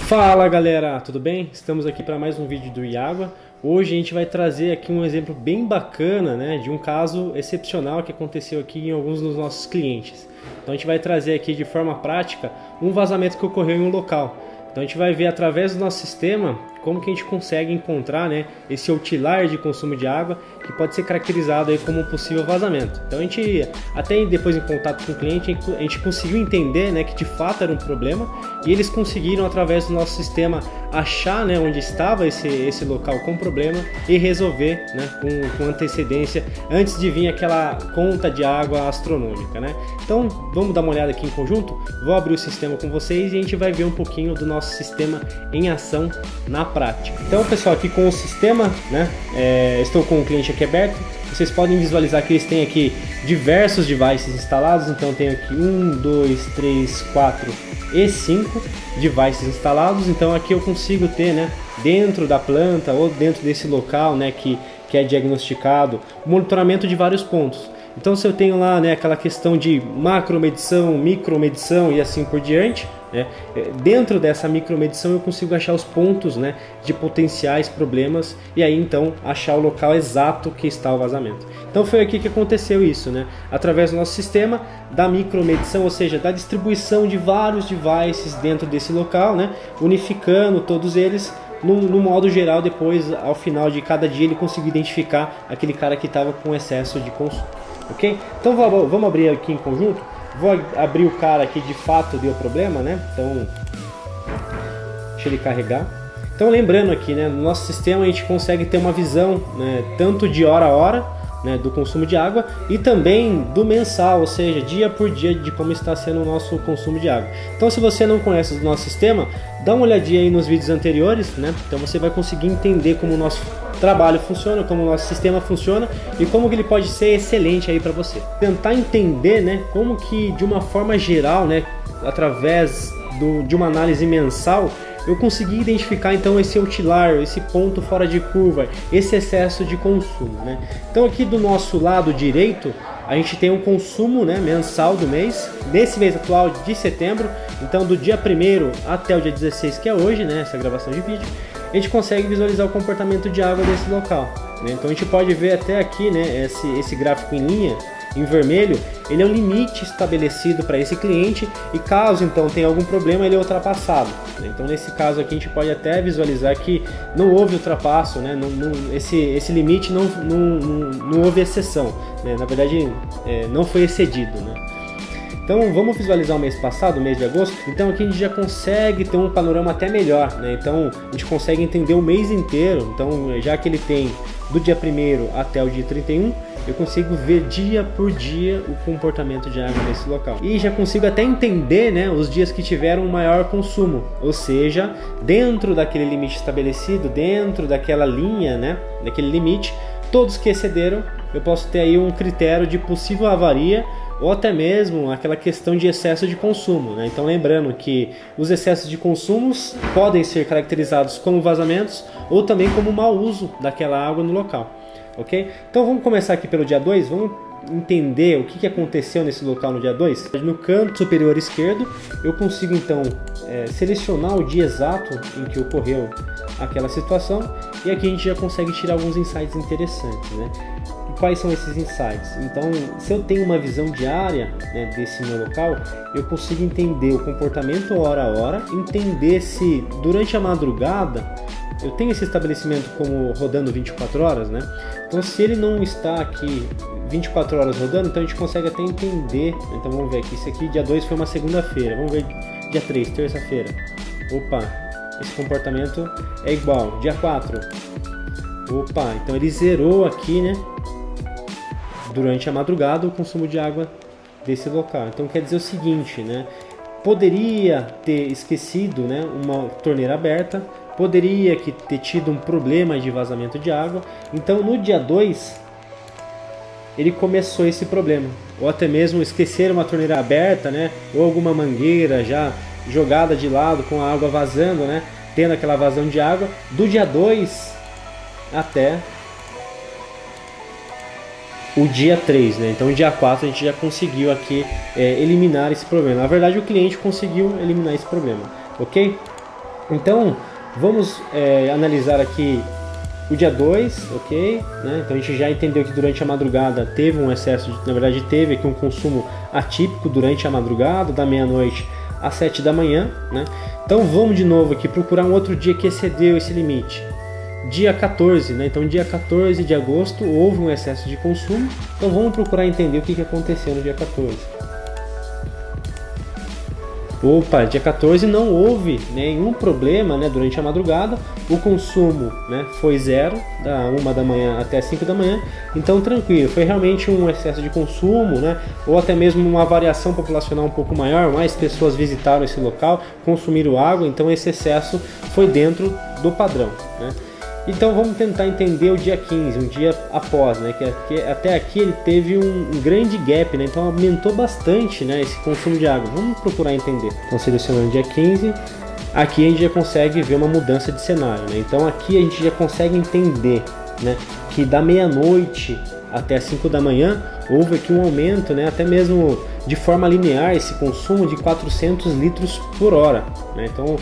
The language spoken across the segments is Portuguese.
Fala galera, tudo bem? Estamos aqui para mais um vídeo do iAgua. Hoje a gente vai trazer aqui um exemplo bem bacana, né, de um caso excepcional que aconteceu aqui em alguns dos nossos clientes. Então a gente vai trazer aqui de forma prática um vazamento que ocorreu em um local. Então a gente vai ver através do nosso sistema como que a gente consegue encontrar, né, esse outlier de consumo de água que pode ser caracterizado aí como um possível vazamento. Então a gente, até depois em contato com o cliente, a gente conseguiu entender, né, que de fato era um problema e eles conseguiram através do nosso sistema achar, né, onde estava esse local com problema e resolver, né, com antecedência antes de vir aquela conta de água astronômica, né? Então vamos dar uma olhada aqui em conjunto. Vou abrir o sistema com vocês e a gente vai ver um pouquinho do nosso sistema em ação na prática. Então pessoal, aqui com o sistema, né, estou com o cliente aqui aberto. Vocês podem visualizar que eles têm aqui diversos devices instalados. Então tem aqui 1, 2, 3, 4 e 5 devices instalados. Então aqui eu consigo ter, né, dentro da planta ou dentro desse local, né, que é diagnosticado, o monitoramento de vários pontos. Então se eu tenho lá, né, aquela questão de macromedição, micromedição e assim por diante, né, dentro dessa micromedição eu consigo achar os pontos, né, de potenciais problemas e aí então achar o local exato que está o vazamento. Então foi aqui que aconteceu isso, né, através do nosso sistema da micromedição, ou seja, da distribuição de vários devices dentro desse local, né, unificando todos eles. No modo geral, depois, ao final de cada dia, ele conseguiu identificar aquele cara que estava com excesso de consumo. Ok? Então vamos abrir aqui em conjunto. Vou abrir o cara que de fato deu problema, né? Então, deixa ele carregar. Então lembrando aqui, né, no nosso sistema a gente consegue ter uma visão, né, tanto de hora a hora, né, do consumo de água e também do mensal, ou seja, dia por dia de como está sendo o nosso consumo de água. Então se você não conhece o nosso sistema, dá uma olhadinha aí nos vídeos anteriores, né? Então você vai conseguir entender como o nosso trabalho funciona, como o nosso sistema funciona e como que ele pode ser excelente aí para você. Tentar entender, né, como que de uma forma geral, né, através de uma análise mensal, eu consegui identificar então esse outlier, esse ponto fora de curva, esse excesso de consumo, né? Então aqui do nosso lado direito a gente tem um consumo, né, mensal do mês, desse mês atual de setembro. Então do dia 1º até o dia 16, que é hoje, né, essa gravação de vídeo, a gente consegue visualizar o comportamento de água desse local, né? Então a gente pode ver até aqui, né, esse gráfico em linha, em vermelho, ele é um limite estabelecido para esse cliente e caso então tenha algum problema ele é ultrapassado, né? Então nesse caso aqui a gente pode até visualizar que não houve ultrapasso, né? Esse limite não houve exceção, né? Na verdade não foi excedido, né? Então vamos visualizar o mês passado, o mês de agosto. Então aqui a gente já consegue ter um panorama até melhor, né? Então a gente consegue entender o mês inteiro. Então já que ele tem do dia 1º até o dia 31, eu consigo ver dia por dia o comportamento de água nesse local. E já consigo até entender, né, os dias que tiveram maior consumo. Ou seja, dentro daquele limite estabelecido, dentro daquela linha, né, daquele limite, todos que excederam, eu posso ter aí um critério de possível avaria ou até mesmo aquela questão de excesso de consumo, né? Então lembrando que os excessos de consumos podem ser caracterizados como vazamentos ou também como mau uso daquela água no local, ok? Então vamos começar aqui pelo dia 2, vamos entender o que aconteceu nesse local no dia 2. No canto superior esquerdo eu consigo então selecionar o dia exato em que ocorreu aquela situação e aqui a gente já consegue tirar alguns insights interessantes, né? E quais são esses insights? Então, se eu tenho uma visão diária, né, desse meu local, eu consigo entender o comportamento hora a hora, entender se durante a madrugada eu tenho esse estabelecimento como rodando 24 horas, né? Então se ele não está aqui 24 horas rodando, então a gente consegue até entender. Então vamos ver aqui, isso aqui dia 2 foi uma segunda-feira, vamos ver dia 3, terça-feira. Opa, esse comportamento é igual, dia 4. Opa, então ele zerou aqui, né, durante a madrugada o consumo de água desse local. Então quer dizer o seguinte, né, poderia ter esquecido, né, uma torneira aberta, poderia ter tido um problema de vazamento de água. Então no dia 2 ele começou esse problema, ou até mesmo esquecer uma torneira aberta, né, ou alguma mangueira já jogada de lado com a água vazando, né, tendo aquela vazão de água do dia 2 até o dia 3, né? Então, o dia 4 a gente já conseguiu aqui eliminar esse problema. Na verdade, o cliente conseguiu eliminar esse problema, ok? Então vamos analisar aqui o dia 2, ok? Né? Então a gente já entendeu que durante a madrugada teve um excesso, na verdade teve aqui um consumo atípico durante a madrugada, da meia-noite às 7 da manhã, né? Então vamos de novo aqui procurar um outro dia que excedeu esse limite. Dia 14, né? Então dia 14 de agosto houve um excesso de consumo, então vamos procurar entender o que aconteceu no dia 14. Opa, dia 14 não houve nenhum problema, né, durante a madrugada, o consumo, né, foi zero, da 1 da manhã até as 5 da manhã, então tranquilo, foi realmente um excesso de consumo, né, ou até mesmo uma variação populacional um pouco maior, mais pessoas visitaram esse local, consumiram água, então esse excesso foi dentro do padrão, né. Então vamos tentar entender o dia 15, um dia após, né? Que até aqui ele teve um grande gap, né? Então aumentou bastante, né, esse consumo de água. Vamos procurar entender. Então selecionando o dia 15, aqui a gente já consegue ver uma mudança de cenário, né? Então aqui a gente já consegue entender, né, que da meia-noite até as 5 da manhã houve aqui um aumento, né, até mesmo de forma linear, esse consumo de 400 litros por hora, né? Então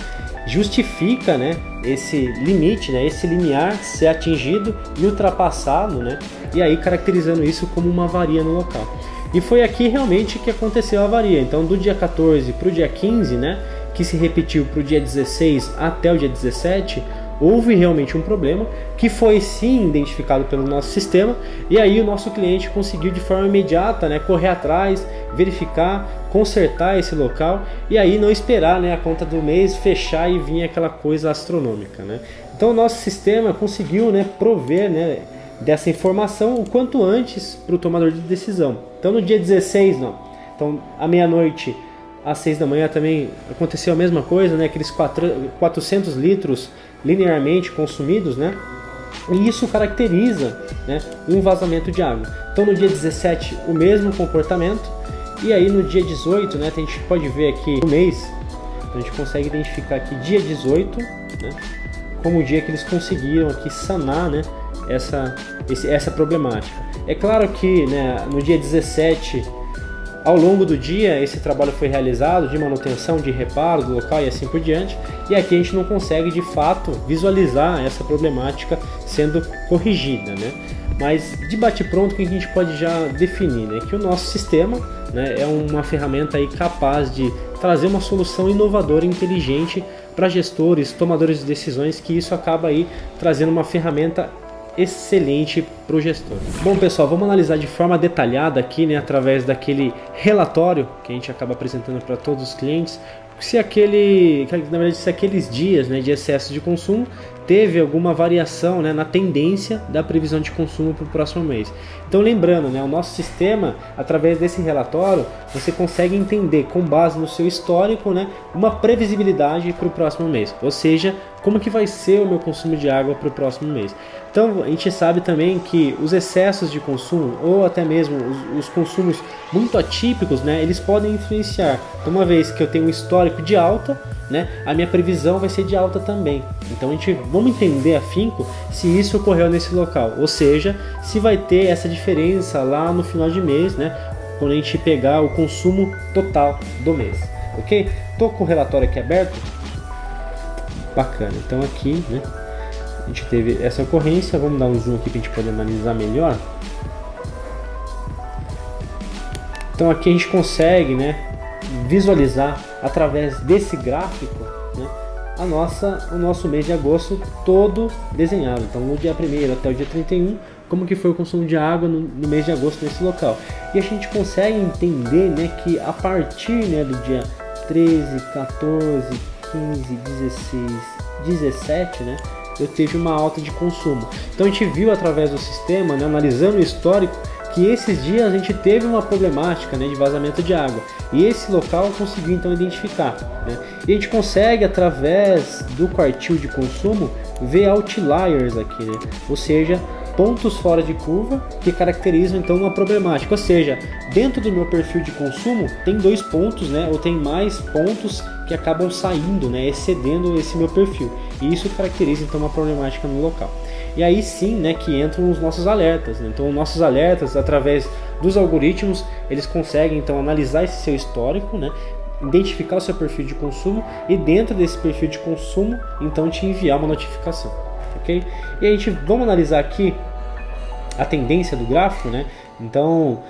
justifica, né, esse limite, né, esse limiar ser atingido e ultrapassado, né, e aí caracterizando isso como uma avaria no local. E foi aqui realmente que aconteceu a avaria. Então do dia 14 para o dia 15, né, que se repetiu para o dia 16 até o dia 17, houve realmente um problema que foi sim identificado pelo nosso sistema, e aí o nosso cliente conseguiu de forma imediata, né, correr atrás, verificar, consertar esse local e aí não esperar, né, a conta do mês fechar e vir aquela coisa astronômica, né? Então o nosso sistema conseguiu, né, prover, né, dessa informação o quanto antes para o tomador de decisão. Então no dia 16, não. Então à meia-noite às 6 da manhã também aconteceu a mesma coisa, né, aqueles 400 litros linearmente consumidos, né? E isso caracteriza, né, um vazamento de água. Então no dia 17 o mesmo comportamento, e aí no dia 18, né, a gente pode ver aqui o mês, a gente consegue identificar aqui dia 18, né, como o dia que eles conseguiram aqui sanar, né, essa problemática. É claro que, né, no dia 17, ao longo do dia, esse trabalho foi realizado de manutenção, de reparo do local e assim por diante, e aqui a gente não consegue de fato visualizar essa problemática sendo corrigida, né? Mas de bate-pronto que a gente pode já definir, né, que o nosso sistema, né, é uma ferramenta aí capaz de trazer uma solução inovadora e inteligente para gestores, tomadores de decisões, que isso acaba aí trazendo uma ferramenta excelente para o gestor. Bom pessoal, vamos analisar de forma detalhada aqui, né, através daquele relatório que a gente acaba apresentando para todos os clientes, se aqueles dias, né, de excesso de consumo teve alguma variação, né, na tendência da previsão de consumo para o próximo mês. Então lembrando, né, o nosso sistema, através desse relatório, você consegue entender com base no seu histórico, né, uma previsibilidade para o próximo mês, ou seja, como que vai ser o meu consumo de água para o próximo mês. Então a gente sabe também que os excessos de consumo ou até mesmo os consumos muito atípicos, né, eles podem influenciar. Então, uma vez que eu tenho um histórico de alta, né, a minha previsão vai ser de alta também. Então vamos entender afinco se isso ocorreu nesse local, ou seja, se vai ter essa diferença lá no final de mês, né, quando a gente pegar o consumo total do mês, ok? Tô com o relatório aqui aberto. Bacana, então aqui, né, a gente teve essa ocorrência. Vamos dar um zoom aqui para a gente poder analisar melhor. Então aqui a gente consegue, né, visualizar através desse gráfico, né, o nosso mês de agosto todo desenhado. Então no dia 1º até o dia 31, como que foi o consumo de água no mês de agosto nesse local. E a gente consegue entender, né, que a partir, né, do dia 13, 14, 15, 16, 17, né, eu tive uma alta de consumo. Então a gente viu através do sistema, né, analisando o histórico, que esses dias a gente teve uma problemática, né, de vazamento de água, e esse local conseguiu então identificar, né? E a gente consegue através do quartil de consumo ver outliers aqui, né? Ou seja, pontos fora de curva que caracterizam então uma problemática, ou seja, dentro do meu perfil de consumo tem 2 pontos, né, ou tem mais pontos que acabam saindo, né, excedendo esse meu perfil, e isso caracteriza então uma problemática no local. E aí sim, né, que entram os nossos alertas, né? Então nossos alertas, através dos algoritmos, eles conseguem então analisar esse seu histórico, né, identificar o seu perfil de consumo e dentro desse perfil de consumo, então te enviar uma notificação, ok? E a gente vamos analisar aqui a tendência do gráfico, né? Então,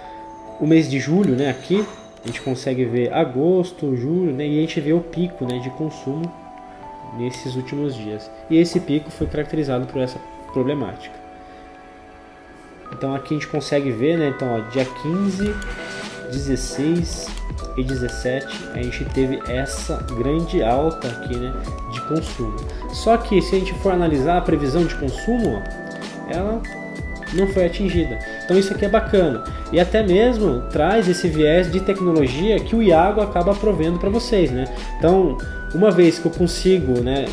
o mês de julho, né? Aqui a gente consegue ver agosto, julho, né? E a gente vê o pico, né, de consumo nesses últimos dias. E esse pico foi caracterizado por essa problemática. Então aqui a gente consegue ver, né? Então, ó, dia 15, 16 e 17 a gente teve essa grande alta aqui, né, de consumo. Só que se a gente for analisar a previsão de consumo, ó, ela não foi atingida. Então isso aqui é bacana. E até mesmo traz esse viés de tecnologia que o Iago acaba provendo para vocês, né? Então, uma vez que eu consigo, né,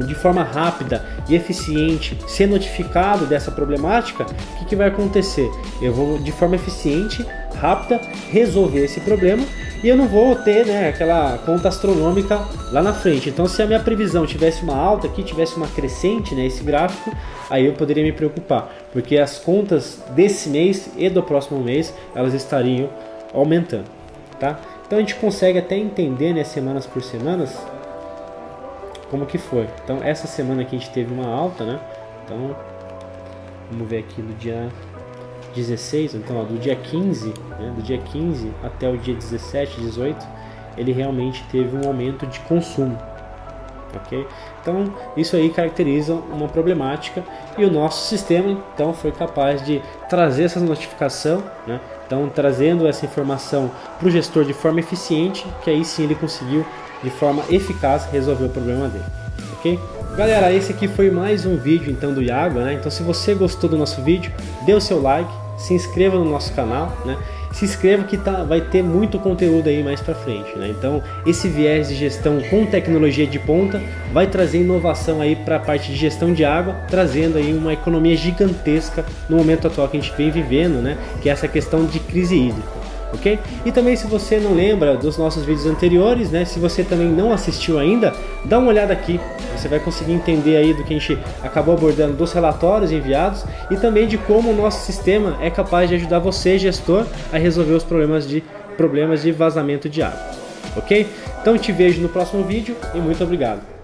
de forma rápida e eficiente ser notificado dessa problemática, o que vai acontecer? Eu vou de forma eficiente, rápida, resolver esse problema e eu não vou ter, né, aquela conta astronômica lá na frente. Então, se a minha previsão tivesse uma alta aqui, tivesse uma crescente, né, esse gráfico, aí eu poderia me preocupar, porque as contas desse mês e do próximo mês, elas estariam aumentando, tá? Então a gente consegue até entender, né, semanas por semanas, como que foi. Então essa semana aqui a gente teve uma alta, né? Então vamos ver aqui do dia 16, então ó, do dia 15, né, do dia 15 até o dia 17, 18, ele realmente teve um aumento de consumo, ok? Então isso aí caracteriza uma problemática e o nosso sistema então foi capaz de trazer essa notificação, né? Então trazendo essa informação para o gestor de forma eficiente, que aí sim ele conseguiu de forma eficaz resolver o problema dele, ok? Galera, esse aqui foi mais um vídeo então do Iago, né? Então se você gostou do nosso vídeo, dê o seu like, se inscreva no nosso canal, né? Se inscreva que vai ter muito conteúdo aí mais pra frente, né? Então esse viés de gestão com tecnologia de ponta vai trazer inovação aí para a parte de gestão de água, trazendo aí uma economia gigantesca no momento atual que a gente vem vivendo, né? Que é essa questão de crise hídrica. Ok? E também, se você não lembra dos nossos vídeos anteriores, né, se você também não assistiu ainda, dá uma olhada aqui, você vai conseguir entender aí do que a gente acabou abordando dos relatórios enviados e também de como o nosso sistema é capaz de ajudar você, gestor, a resolver os problemas de vazamento de água. Ok? Então te vejo no próximo vídeo e muito obrigado.